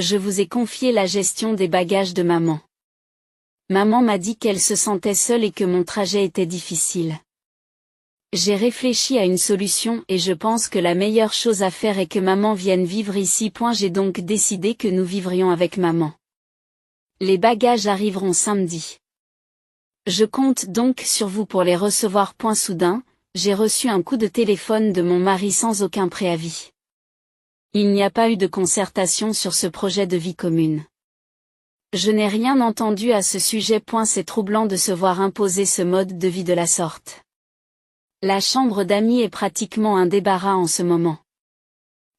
Je vous ai confié la gestion des bagages de maman. Maman m'a dit qu'elle se sentait seule et que mon trajet était difficile. J'ai réfléchi à une solution et je pense que la meilleure chose à faire est que maman vienne vivre ici. J'ai donc décidé que nous vivrions avec maman. Les bagages arriveront samedi. Je compte donc sur vous pour les recevoir. Soudain, j'ai reçu un coup de téléphone de mon mari sans aucun préavis. Il n'y a pas eu de concertation sur ce projet de vie commune. Je n'ai rien entendu à ce sujet. C'est troublant de se voir imposer ce mode de vie de la sorte. La chambre d'amis est pratiquement un débarras en ce moment.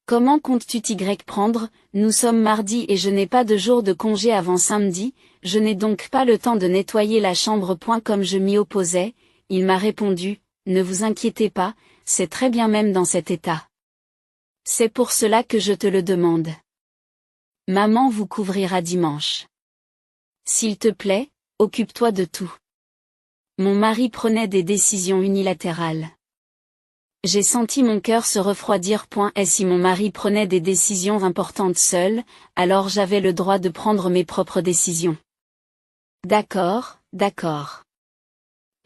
Comment comptes-tu t'y prendre? Nous sommes mardi et je n'ai pas de jour de congé avant samedi, je n'ai donc pas le temps de nettoyer la chambre. Comme je m'y opposais, il m'a répondu, ne vous inquiétez pas, c'est très bien même dans cet état. C'est pour cela que je te le demande. Maman vous couvrira dimanche. S'il te plaît, occupe-toi de tout. Mon mari prenait des décisions unilatérales. J'ai senti mon cœur se refroidir. Et si mon mari prenait des décisions importantes seul, alors j'avais le droit de prendre mes propres décisions. D'accord, d'accord.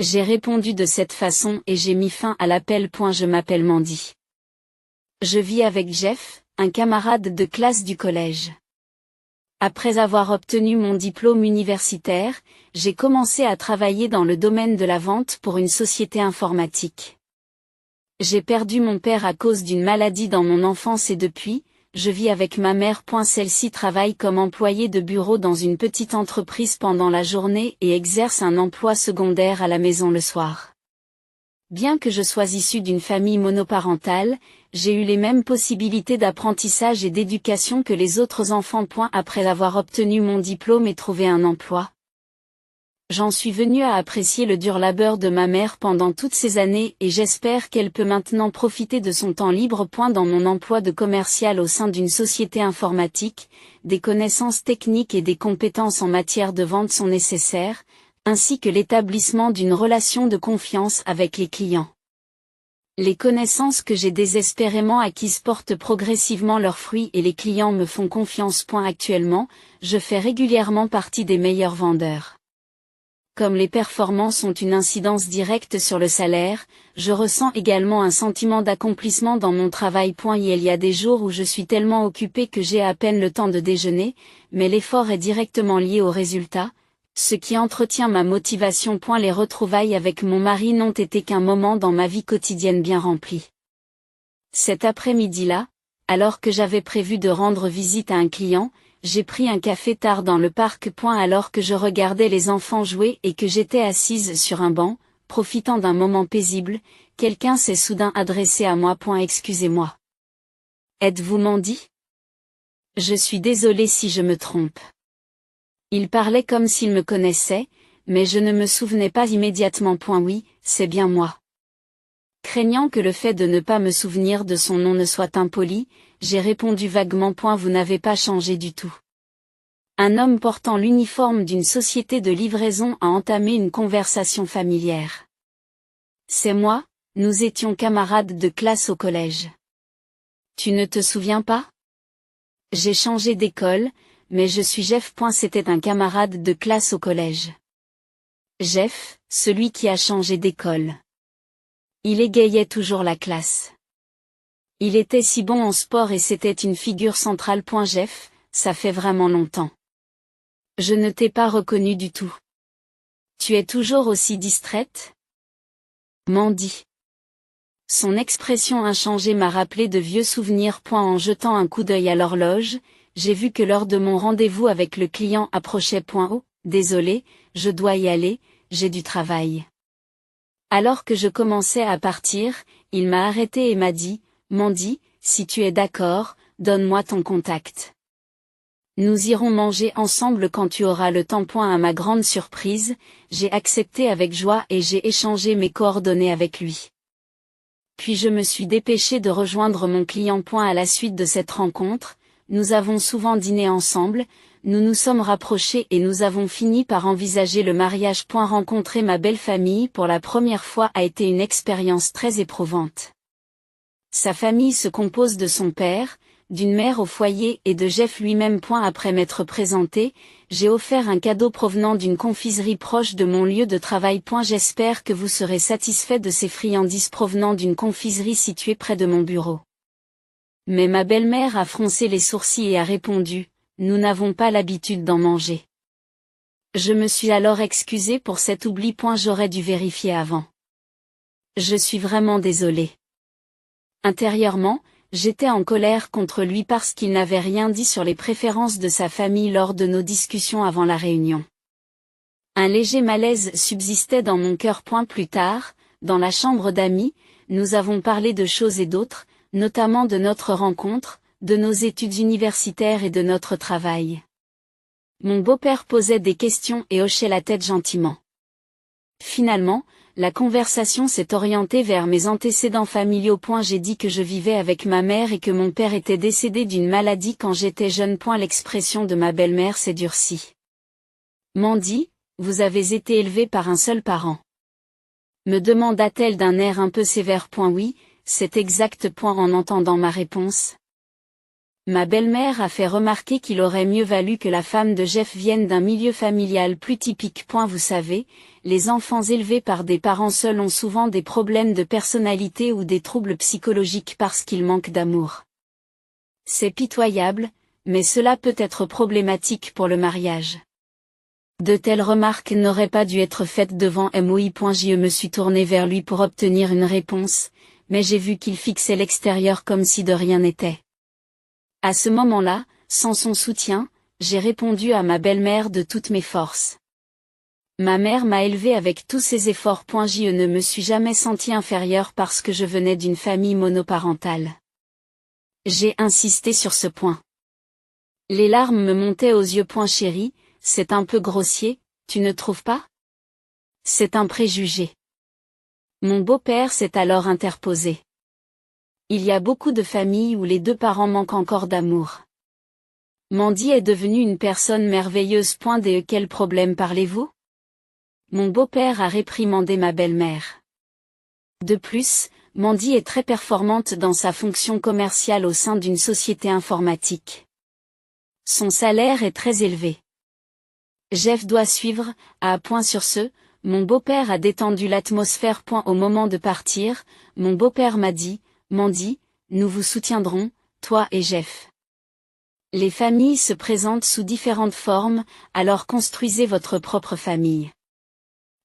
J'ai répondu de cette façon et j'ai mis fin à l'appel. Je m'appelle Mandy. Je vis avec Jeff, un camarade de classe du collège. Après avoir obtenu mon diplôme universitaire, j'ai commencé à travailler dans le domaine de la vente pour une société informatique. J'ai perdu mon père à cause d'une maladie dans mon enfance et depuis, je vis avec ma mère. Celle-ci travaille comme employée de bureau dans une petite entreprise pendant la journée et exerce un emploi secondaire à la maison le soir. Bien que je sois issue d'une famille monoparentale, j'ai eu les mêmes possibilités d'apprentissage et d'éducation que les autres enfants. Après avoir obtenu mon diplôme et trouvé un emploi, j'en suis venue à apprécier le dur labeur de ma mère pendant toutes ces années et j'espère qu'elle peut maintenant profiter de son temps libre. Dans mon emploi de commercial au sein d'une société informatique, des connaissances techniques et des compétences en matière de vente sont nécessaires, ainsi que l'établissement d'une relation de confiance avec les clients. Les connaissances que j'ai désespérément acquises portent progressivement leurs fruits et les clients me font confiance. Actuellement, je fais régulièrement partie des meilleurs vendeurs. Comme les performances ont une incidence directe sur le salaire, je ressens également un sentiment d'accomplissement dans mon travail. Il y a des jours où je suis tellement occupée que j'ai à peine le temps de déjeuner, mais l'effort est directement lié au résultat, ce qui entretient ma motivation. Les retrouvailles avec mon mari n'ont été qu'un moment dans ma vie quotidienne bien remplie. Cet après-midi-là, alors que j'avais prévu de rendre visite à un client, j'ai pris un café tard dans le parc. Alors que je regardais les enfants jouer et que j'étais assise sur un banc, profitant d'un moment paisible, quelqu'un s'est soudain adressé à moi. Excusez-moi. Êtes-vous Mandy? Je suis désolée si je me trompe. Il parlait comme s'il me connaissait, mais je ne me souvenais pas immédiatement. Oui, c'est bien moi. Craignant que le fait de ne pas me souvenir de son nom ne soit impoli, j'ai répondu vaguement. Vous n'avez pas changé du tout. Un homme portant l'uniforme d'une société de livraison a entamé une conversation familière. C'est moi, nous étions camarades de classe au collège. Tu ne te souviens pas? J'ai changé d'école, mais je suis Jeff. C'était un camarade de classe au collège. Jeff, celui qui a changé d'école. Il égayait toujours la classe. Il était si bon en sport et c'était une figure centrale. Jeff, ça fait vraiment longtemps. Je ne t'ai pas reconnu du tout. Tu es toujours aussi distraite? Mandy. Son expression inchangée m'a rappelé de vieux souvenirs. En jetant un coup d'œil à l'horloge, j'ai vu que l'heure de mon rendez-vous avec le client approchait. Oh, désolé, je dois y aller, j'ai du travail. Alors que je commençais à partir, il m'a arrêté et m'a dit, Mandy, si tu es d'accord, donne-moi ton contact. Nous irons manger ensemble quand tu auras le temps. À ma grande surprise, j'ai accepté avec joie et j'ai échangé mes coordonnées avec lui. Puis je me suis dépêchée de rejoindre mon client. À la suite de cette rencontre, nous avons souvent dîné ensemble, nous nous sommes rapprochés et nous avons fini par envisager le mariage. Rencontrer ma belle famille pour la première fois a été une expérience très éprouvante. Sa famille se compose de son père, d'une mère au foyer et de Jeff lui-même. Après m'être présenté, j'ai offert un cadeau provenant d'une confiserie proche de mon lieu de travail. J'espère que vous serez satisfait de ces friandises provenant d'une confiserie située près de mon bureau. Mais ma belle-mère a froncé les sourcils et a répondu, nous n'avons pas l'habitude d'en manger. Je me suis alors excusée pour cet oubli. J'aurais dû vérifier avant. Je suis vraiment désolée. Intérieurement, j'étais en colère contre lui parce qu'il n'avait rien dit sur les préférences de sa famille lors de nos discussions avant la réunion. Un léger malaise subsistait dans mon cœur. Plus tard, dans la chambre d'amis, nous avons parlé de choses et d'autres, notamment de notre rencontre, de nos études universitaires et de notre travail. Mon beau-père posait des questions et hochait la tête gentiment. Finalement, la conversation s'est orientée vers mes antécédents familiaux. J'ai dit que je vivais avec ma mère et que mon père était décédé d'une maladie quand j'étais jeune. L'expression de ma belle-mère s'est durcie. Mandy, vous avez été élevée par un seul parent. Me demanda-t-elle d'un air un peu sévère. Oui, c'est exact. En entendant ma réponse, ma belle-mère a fait remarquer qu'il aurait mieux valu que la femme de Jeff vienne d'un milieu familial plus typique. Vous savez, les enfants élevés par des parents seuls ont souvent des problèmes de personnalité ou des troubles psychologiques parce qu'ils manquent d'amour. C'est pitoyable, mais cela peut être problématique pour le mariage. De telles remarques n'auraient pas dû être faites devant moi. Je me suis tournée vers lui pour obtenir une réponse, mais j'ai vu qu'il fixait l'extérieur comme si de rien n'était. À ce moment-là, sans son soutien, j'ai répondu à ma belle-mère de toutes mes forces. Ma mère m'a élevée avec tous ses efforts. Je ne me suis jamais sentie inférieure parce que je venais d'une famille monoparentale. J'ai insisté sur ce point. Les larmes me montaient aux yeux. Chérie, c'est un peu grossier, tu ne trouves pas? C'est un préjugé. Mon beau-père s'est alors interposé. Il y a beaucoup de familles où les deux parents manquent encore d'amour. Mandy est devenue une personne merveilleuse. De quel problème parlez-vous? Mon beau-père a réprimandé ma belle-mère. De plus, Mandy est très performante dans sa fonction commerciale au sein d'une société informatique. Son salaire est très élevé. Jeff doit suivre, à point sur ce, mon beau-père a détendu l'atmosphère. Au moment de partir, mon beau-père m'a dit, Mandy, nous vous soutiendrons, toi et Jeff. Les familles se présentent sous différentes formes, alors construisez votre propre famille.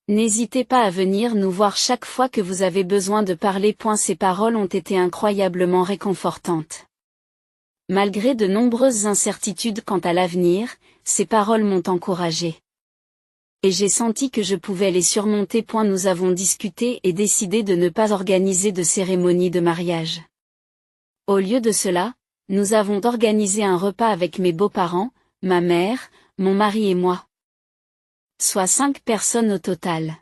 N'hésitez pas à venir nous voir chaque fois que vous avez besoin de parler. Ces paroles ont été incroyablement réconfortantes. Malgré de nombreuses incertitudes quant à l'avenir, ces paroles m'ont encouragée. Et j'ai senti que je pouvais les surmonter. Nous avons discuté et décidé de ne pas organiser de cérémonie de mariage. Au lieu de cela, nous avons organisé un repas avec mes beaux-parents, ma mère, mon mari et moi. Soit 5 personnes au total.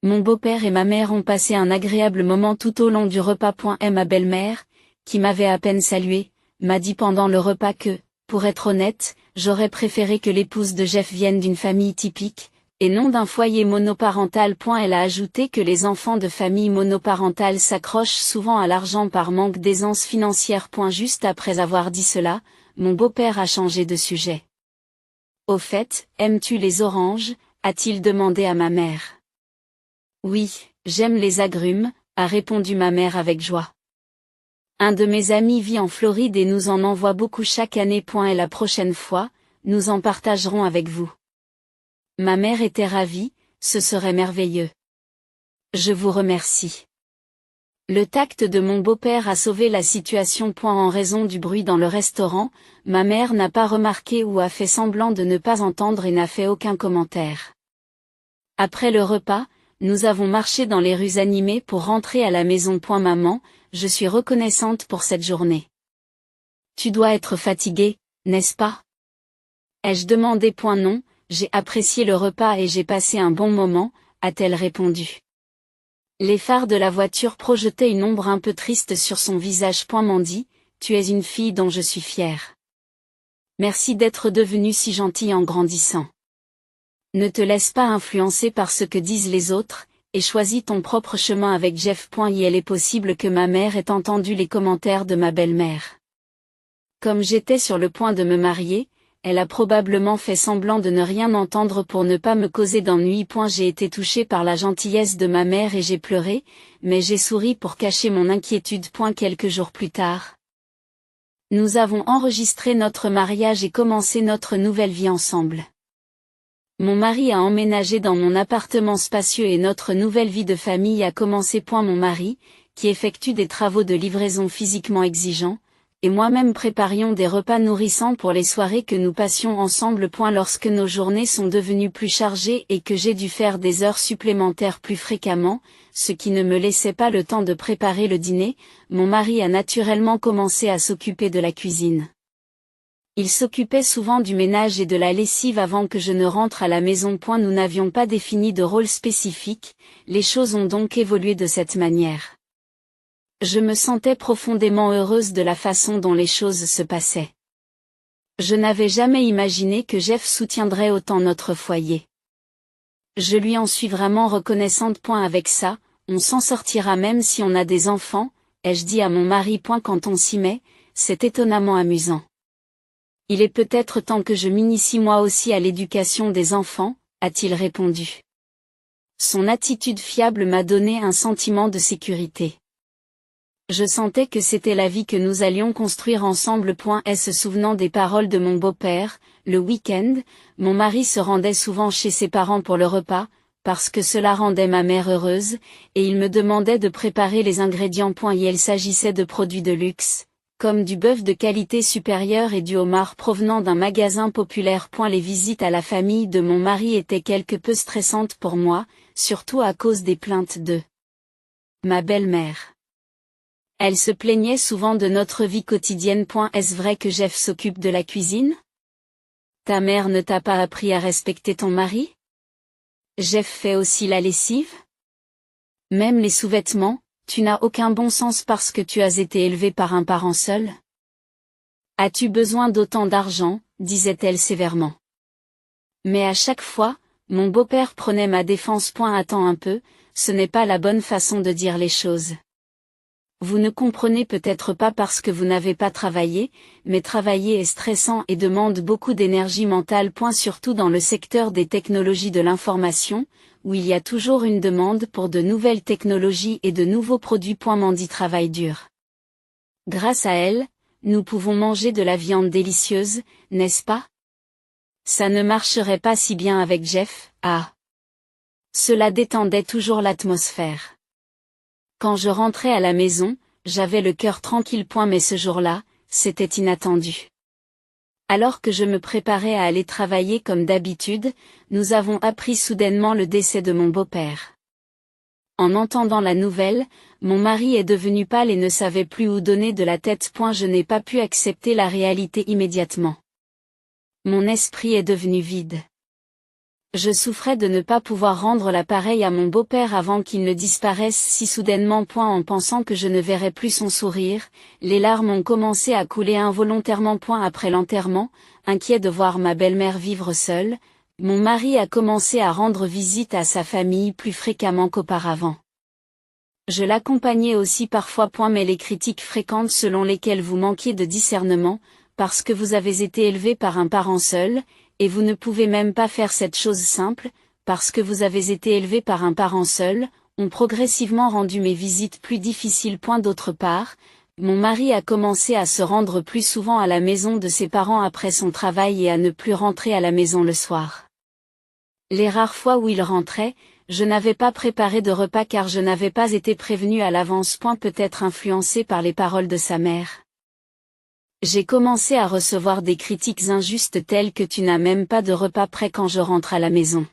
Mon beau-père et ma mère ont passé un agréable moment tout au long du repas. Ma belle-mère, qui m'avait à peine salué, m'a dit pendant le repas que, pour être honnête, j'aurais préféré que l'épouse de Jeff vienne d'une famille typique, et non d'un foyer monoparental. Elle a ajouté que les enfants de familles monoparentales s'accrochent souvent à l'argent par manque d'aisance financière. Juste après avoir dit cela, mon beau-père a changé de sujet. Au fait, aimes-tu les oranges? A-t-il demandé à ma mère. Oui, j'aime les agrumes, a répondu ma mère avec joie. Un de mes amis vit en Floride et nous en envoie beaucoup chaque année. Et la prochaine fois, nous en partagerons avec vous. Ma mère était ravie, ce serait merveilleux. Je vous remercie. Le tact de mon beau-père a sauvé la situation. En raison du bruit dans le restaurant, ma mère n'a pas remarqué ou a fait semblant de ne pas entendre et n'a fait aucun commentaire. Après le repas, nous avons marché dans les rues animées pour rentrer à la maison. Maman, je suis reconnaissante pour cette journée. Tu dois être fatiguée, n'est-ce pas? Ai-je demandé? Non, j'ai apprécié le repas et j'ai passé un bon moment, a-t-elle répondu. Les phares de la voiture projetaient une ombre un peu triste sur son visage. Mandy, tu es une fille dont je suis fière. Merci d'être devenue si gentille en grandissant. Ne te laisse pas influencer par ce que disent les autres, et choisis ton propre chemin avec Jeff. Il est possible que ma mère ait entendu les commentaires de ma belle-mère. Comme j'étais sur le point de me marier, elle a probablement fait semblant de ne rien entendre pour ne pas me causer d'ennui. J'ai été touchée par la gentillesse de ma mère et j'ai pleuré, mais j'ai souri pour cacher mon inquiétude. Quelques jours plus tard, nous avons enregistré notre mariage et commencé notre nouvelle vie ensemble. Mon mari a emménagé dans mon appartement spacieux et notre nouvelle vie de famille a commencé. Mon mari, qui effectue des travaux de livraison physiquement exigeants, et moi-même préparions des repas nourrissants pour les soirées que nous passions ensemble. Lorsque nos journées sont devenues plus chargées et que j'ai dû faire des heures supplémentaires plus fréquemment, ce qui ne me laissait pas le temps de préparer le dîner, mon mari a naturellement commencé à s'occuper de la cuisine. Il s'occupait souvent du ménage et de la lessive avant que je ne rentre à la maison. Nous n'avions pas défini de rôle spécifique, les choses ont donc évolué de cette manière. Je me sentais profondément heureuse de la façon dont les choses se passaient. Je n'avais jamais imaginé que Jeff soutiendrait autant notre foyer. Je lui en suis vraiment reconnaissante. Avec ça, on s'en sortira même si on a des enfants, ai-je dit à mon mari. Quand on s'y met, c'est étonnamment amusant. Il est peut-être temps que je m'initie moi aussi à l'éducation des enfants, a-t-il répondu. Son attitude fiable m'a donné un sentiment de sécurité. Je sentais que c'était la vie que nous allions construire ensemble. Se souvenant des paroles de mon beau-père, le week-end, mon mari se rendait souvent chez ses parents pour le repas, parce que cela rendait ma mère heureuse, et il me demandait de préparer les ingrédients. Il s'agissait de produits de luxe, comme du bœuf de qualité supérieure et du homard provenant d'un magasin populaire. Les visites à la famille de mon mari étaient quelque peu stressantes pour moi, surtout à cause des plaintes de ma belle-mère. Elle se plaignait souvent de notre vie quotidienne. Est-ce vrai que Jeff s'occupe de la cuisine? Ta mère ne t'a pas appris à respecter ton mari? Jeff fait aussi la lessive? Même les sous-vêtements, tu n'as aucun bon sens parce que tu as été élevé par un parent seul? As-tu besoin d'autant d'argent, disait-elle sévèrement. Mais à chaque fois, mon beau-père prenait ma défense. Attends un peu, ce n'est pas la bonne façon de dire les choses. Vous ne comprenez peut-être pas parce que vous n'avez pas travaillé, mais travailler est stressant et demande beaucoup d'énergie mentale. Surtout dans le secteur des technologies de l'information, où il y a toujours une demande pour de nouvelles technologies et de nouveaux produits. Mandy travaille dur. Grâce à elle, nous pouvons manger de la viande délicieuse, n'est-ce pas? Ça ne marcherait pas si bien avec Jeff, ah. Cela détendait toujours l'atmosphère. Quand je rentrais à la maison, j'avais le cœur tranquille. Mais ce jour-là, c'était inattendu. Alors que je me préparais à aller travailler comme d'habitude, nous avons appris soudainement le décès de mon beau-père. En entendant la nouvelle, mon mari est devenu pâle et ne savait plus où donner de la tête. Je n'ai pas pu accepter la réalité immédiatement. Mon esprit est devenu vide. Je souffrais de ne pas pouvoir rendre l'appareil à mon beau-père avant qu'il ne disparaisse si soudainement. En pensant que je ne verrais plus son sourire, les larmes ont commencé à couler involontairement. Après l'enterrement, inquiet de voir ma belle-mère vivre seule, mon mari a commencé à rendre visite à sa famille plus fréquemment qu'auparavant. Je l'accompagnais aussi parfois. Mais les critiques fréquentes selon lesquelles vous manquiez de discernement, parce que vous avez été élevé par un parent seul, et vous ne pouvez même pas faire cette chose simple, parce que vous avez été élevé par un parent seul, ont progressivement rendu mes visites plus difficiles. D'autre part, mon mari a commencé à se rendre plus souvent à la maison de ses parents après son travail et à ne plus rentrer à la maison le soir. Les rares fois où il rentrait, je n'avais pas préparé de repas car je n'avais pas été prévenue à l'avance. Peut-être influencé par les paroles de sa mère. J'ai commencé à recevoir des critiques injustes telles que tu n'as même pas de repas prêt quand je rentre à la maison.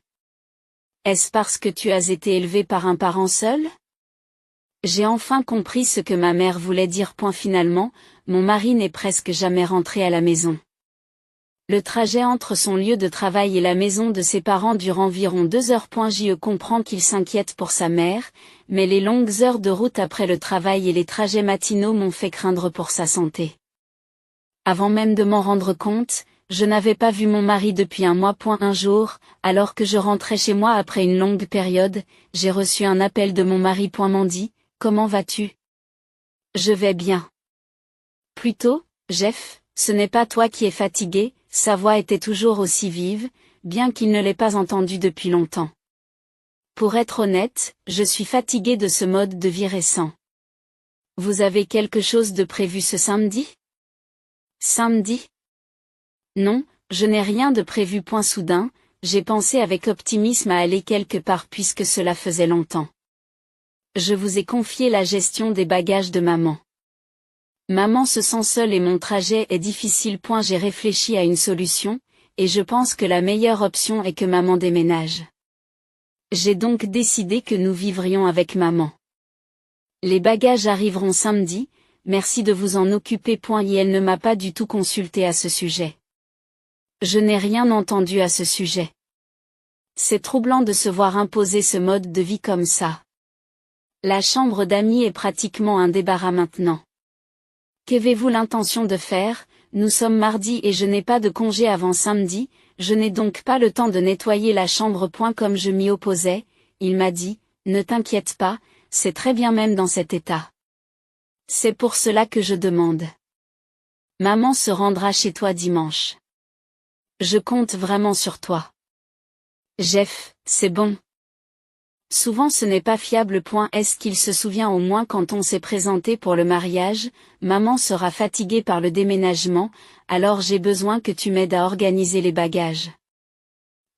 Est-ce parce que tu as été élevé par un parent seul? J'ai enfin compris ce que ma mère voulait dire. Finalement, mon mari n'est presque jamais rentré à la maison. Le trajet entre son lieu de travail et la maison de ses parents dure environ 2 heures. Je comprends qu'il s'inquiète pour sa mère, mais les longues heures de route après le travail et les trajets matinaux m'ont fait craindre pour sa santé. Avant même de m'en rendre compte, je n'avais pas vu mon mari depuis un mois. Un jour, alors que je rentrais chez moi après une longue période, j'ai reçu un appel de mon mari. Mandy, comment vas-tu? Je vais bien. Plutôt, Jeff, Ce n'est pas toi qui es fatigué, sa voix était toujours aussi vive, bien qu'il ne l'ait pas entendue depuis longtemps. Pour être honnête, je suis fatigué de ce mode de vie récent. Vous avez quelque chose de prévu ce samedi? Samedi? Non, je n'ai rien de prévu. Soudain, j'ai pensé avec optimisme à aller quelque part puisque cela faisait longtemps. Je vous ai confié la gestion des bagages de maman. Maman se sent seule et mon trajet est difficile. J'ai réfléchi à une solution, et je pense que la meilleure option est que maman déménage. J'ai donc décidé que nous vivrions avec maman. Les bagages arriveront samedi, merci de vous en occuper. Elle ne m'a pas du tout consulté à ce sujet. Je n'ai rien entendu à ce sujet. C'est troublant de se voir imposer ce mode de vie comme ça. La chambre d'amis est pratiquement un débarras maintenant. Qu'avez-vous l'intention de faire? Nous sommes mardi et je n'ai pas de congé avant samedi, je n'ai donc pas le temps de nettoyer la chambre. Comme je m'y opposais, il m'a dit, ne t'inquiète pas, c'est très bien même dans cet état. C'est pour cela que je demande. Maman se rendra chez toi dimanche. Je compte vraiment sur toi. Jeff, c'est bon. Souvent ce n'est pas fiable. Est-ce qu'il se souvient au moins quand on s'est présenté pour le mariage? Maman sera fatiguée par le déménagement, alors j'ai besoin que tu m'aides à organiser les bagages.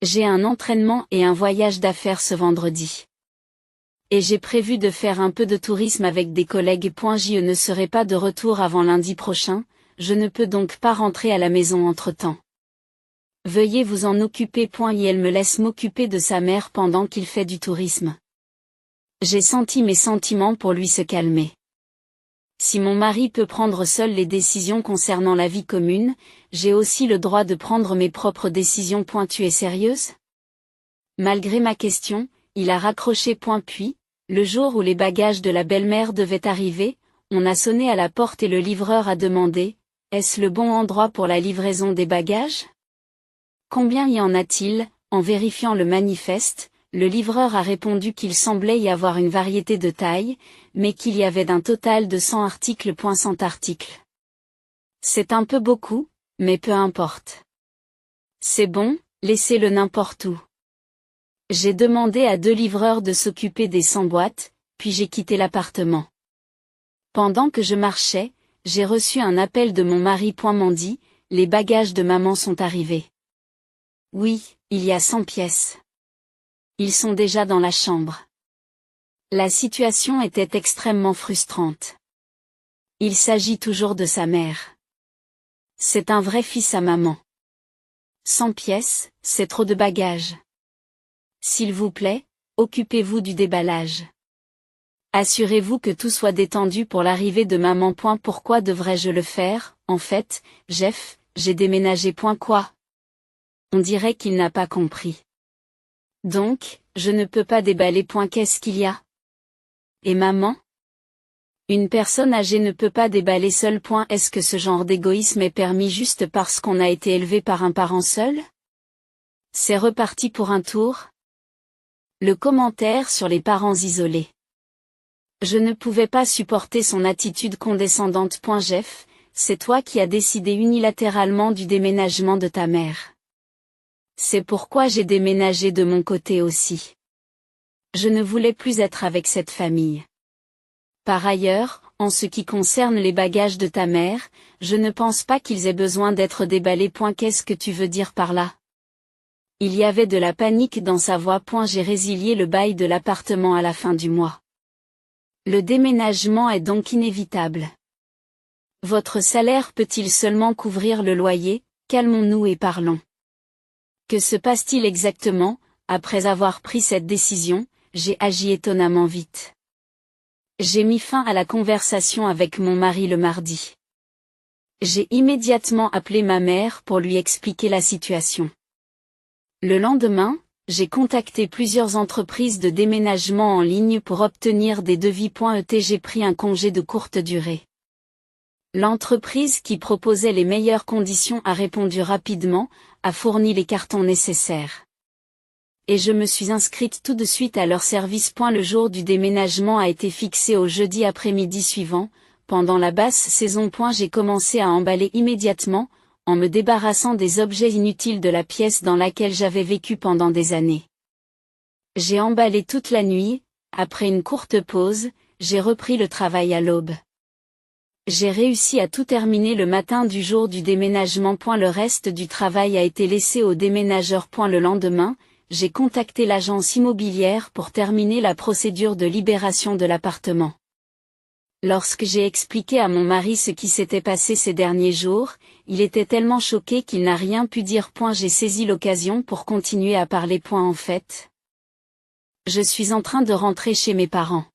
J'ai un entraînement et un voyage d'affaires ce vendredi. Et j'ai prévu de faire un peu de tourisme avec des collègues. Je ne serai pas de retour avant lundi prochain, je ne peux donc pas rentrer à la maison entre-temps. Veuillez vous en occuper. Et elle me laisse m'occuper de sa mère pendant qu'il fait du tourisme. J'ai senti mes sentiments pour lui se calmer. Si mon mari peut prendre seul les décisions concernant la vie commune, j'ai aussi le droit de prendre mes propres décisions. Tu es sérieuse? Malgré ma question, il a raccroché. Puis, le jour où les bagages de la belle-mère devaient arriver, on a sonné à la porte et le livreur a demandé, est-ce le bon endroit pour la livraison des bagages? Combien y en a-t-il? En vérifiant le manifeste, le livreur a répondu qu'il semblait y avoir une variété de tailles, mais qu'il y avait d'un total de 100 articles. 100 articles. C'est un peu beaucoup, mais peu importe. C'est bon, laissez-le n'importe où. J'ai demandé à 2 livreurs de s'occuper des 100 boîtes, puis j'ai quitté l'appartement. Pendant que je marchais, j'ai reçu un appel de mon mari. M'en dit, les bagages de maman sont arrivés. Oui, il y a 100 pièces. Ils sont déjà dans la chambre. La situation était extrêmement frustrante. Il s'agit toujours de sa mère. C'est un vrai fils à maman. 100 pièces, c'est trop de bagages. S'il vous plaît, occupez-vous du déballage. Assurez-vous que tout soit détendu pour l'arrivée de maman. Pourquoi devrais-je le faire? En fait, Jeff, j'ai déménagé. Quoi? On dirait qu'il n'a pas compris. Donc, je ne peux pas déballer. Qu'est-ce qu'il y a? Et maman? Une personne âgée ne peut pas déballer seule. Est-ce que ce genre d'égoïsme est permis juste parce qu'on a été élevé par un parent seul? C'est reparti pour un tour? Le commentaire sur les parents isolés. Je ne pouvais pas supporter son attitude condescendante. Jeff, c'est toi qui as décidé unilatéralement du déménagement de ta mère. C'est pourquoi j'ai déménagé de mon côté aussi. Je ne voulais plus être avec cette famille. Par ailleurs, en ce qui concerne les bagages de ta mère, je ne pense pas qu'ils aient besoin d'être déballés. Qu'est-ce que tu veux dire par là? Il y avait de la panique dans sa voix. J'ai résilié le bail de l'appartement à la fin du mois. Le déménagement est donc inévitable. Votre salaire peut-il seulement couvrir le loyer? Calmons-nous et parlons. Que se passe-t-il exactement? Après avoir pris cette décision, j'ai agi étonnamment vite. J'ai mis fin à la conversation avec mon mari le mardi. J'ai immédiatement appelé ma mère pour lui expliquer la situation. Le lendemain, j'ai contacté plusieurs entreprises de déménagement en ligne pour obtenir des devis. J'ai pris un congé de courte durée. L'entreprise qui proposait les meilleures conditions a répondu rapidement, a fourni les cartons nécessaires. Et je me suis inscrite tout de suite à leur service. Le jour du déménagement a été fixé au jeudi après-midi suivant. pendant la basse saison. J'ai commencé à emballer immédiatement, en me débarrassant des objets inutiles de la pièce dans laquelle j'avais vécu pendant des années. J'ai emballé toute la nuit, après une courte pause, j'ai repris le travail à l'aube. J'ai réussi à tout terminer le matin du jour du déménagement. Le reste du travail a été laissé au déménageur. Le lendemain, j'ai contacté l'agence immobilière pour terminer la procédure de libération de l'appartement. Lorsque j'ai expliqué à mon mari ce qui s'était passé ces derniers jours, il était tellement choqué qu'il n'a rien pu dire. J'ai saisi l'occasion pour continuer à parler. En fait, je suis en train de rentrer chez mes parents.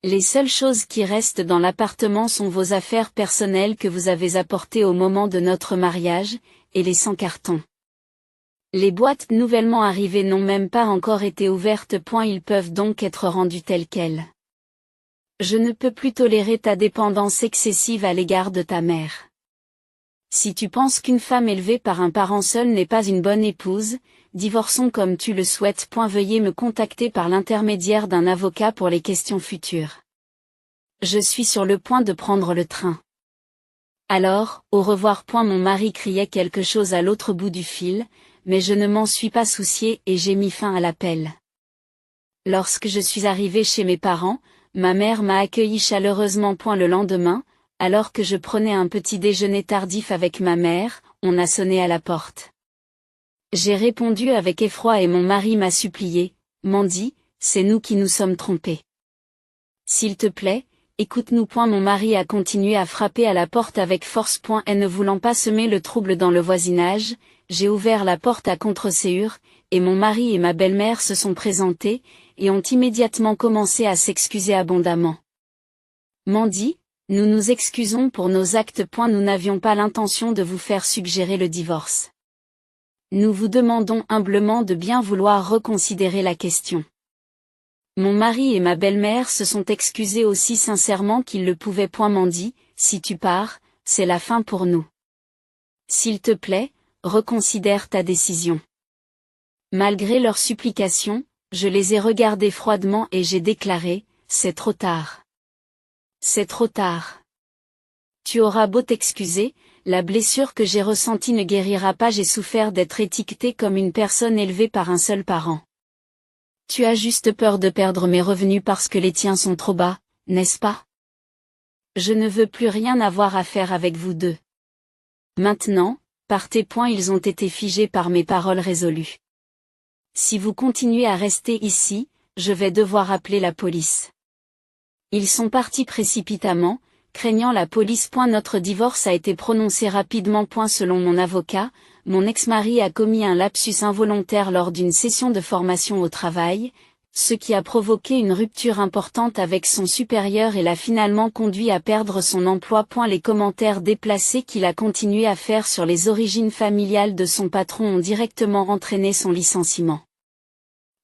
Les seules choses qui restent dans l'appartement sont vos affaires personnelles que vous avez apportées au moment de notre mariage, et les 100 cartons. Les boîtes nouvellement arrivées n'ont même pas encore été ouvertes. Ils peuvent donc être rendus tels quels. Je ne peux plus tolérer ta dépendance excessive à l'égard de ta mère. Si tu penses qu'une femme élevée par un parent seul n'est pas une bonne épouse, divorçons comme tu le souhaites. Veuillez me contacter par l'intermédiaire d'un avocat pour les questions futures. Je suis sur le point de prendre le train. Alors, au revoir. Mon mari criait quelque chose à l'autre bout du fil, mais je ne m'en suis pas soucié et j'ai mis fin à l'appel. Lorsque je suis arrivé chez mes parents, ma mère m'a accueilli chaleureusement. Le lendemain, alors que je prenais un petit déjeuner tardif avec ma mère, on a sonné à la porte. J'ai répondu avec effroi et mon mari m'a supplié, « Mandy, c'est nous qui nous sommes trompés. S'il te plaît, écoute-nous. » Mon mari a continué à frapper à la porte avec force. Et ne voulant pas semer le trouble dans le voisinage, j'ai ouvert la porte à contre-serrure, et mon mari et ma belle-mère se sont présentés, et ont immédiatement commencé à s'excuser abondamment. Mandy, nous nous excusons pour nos actes. Nous n'avions pas l'intention de vous faire suggérer le divorce. Nous vous demandons humblement de bien vouloir reconsidérer la question. Mon mari et ma belle-mère se sont excusés aussi sincèrement qu'ils le pouvaient. Mandy, si tu pars, c'est la fin pour nous. S'il te plaît, reconsidère ta décision. Malgré leurs supplications, je les ai regardés froidement et j'ai déclaré, c'est trop tard. C'est trop tard. Tu auras beau t'excuser, la blessure que j'ai ressentie ne guérira pas. J'ai souffert d'être étiquetée comme une personne élevée par un seul parent. Tu as juste peur de perdre mes revenus parce que les tiens sont trop bas, n'est-ce pas? Je ne veux plus rien avoir à faire avec vous deux. Maintenant, partez. Ils ont été figés par mes paroles résolues. Si vous continuez à rester ici, je vais devoir appeler la police. Ils sont partis précipitamment, craignant la police. Notre divorce a été prononcé rapidement. Selon mon avocat, mon ex-mari a commis un lapsus involontaire lors d'une session de formation au travail, ce qui a provoqué une rupture importante avec son supérieur et l'a finalement conduit à perdre son emploi. Les commentaires déplacés qu'il a continué à faire sur les origines familiales de son patron ont directement entraîné son licenciement.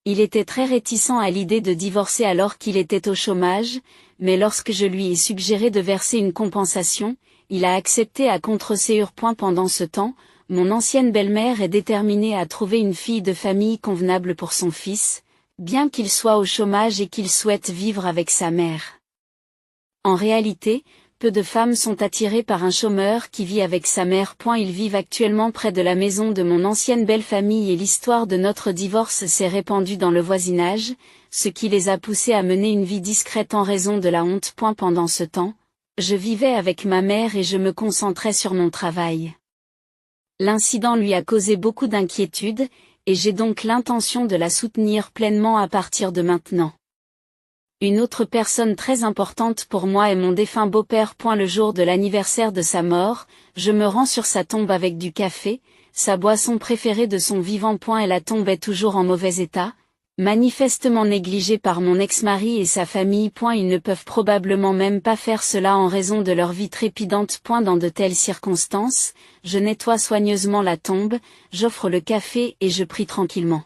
Il était très réticent à l'idée de divorcer alors qu'il était au chômage, mais lorsque je lui ai suggéré de verser une compensation, il a accepté à contre-serrure. Pendant ce temps, mon ancienne belle-mère est déterminée à trouver une fille de famille convenable pour son fils, bien qu'il soit au chômage et qu'il souhaite vivre avec sa mère. En réalité, peu de femmes sont attirées par un chômeur qui vit avec sa mère. Ils vivent actuellement près de la maison de mon ancienne belle-famille et l'histoire de notre divorce s'est répandue dans le voisinage, ce qui les a poussés à mener une vie discrète en raison de la honte. Pendant ce temps, je vivais avec ma mère et je me concentrais sur mon travail. L'incident lui a causé beaucoup d'inquiétude, et j'ai donc l'intention de la soutenir pleinement à partir de maintenant. Une autre personne très importante pour moi est mon défunt beau-père. Le jour de l'anniversaire de sa mort, je me rends sur sa tombe avec du café, sa boisson préférée de son vivant. Et la tombe est toujours en mauvais état, manifestement négligée par mon ex-mari et sa famille. Ils ne peuvent probablement même pas faire cela en raison de leur vie trépidante. Dans de telles circonstances, je nettoie soigneusement la tombe, j'offre le café et je prie tranquillement.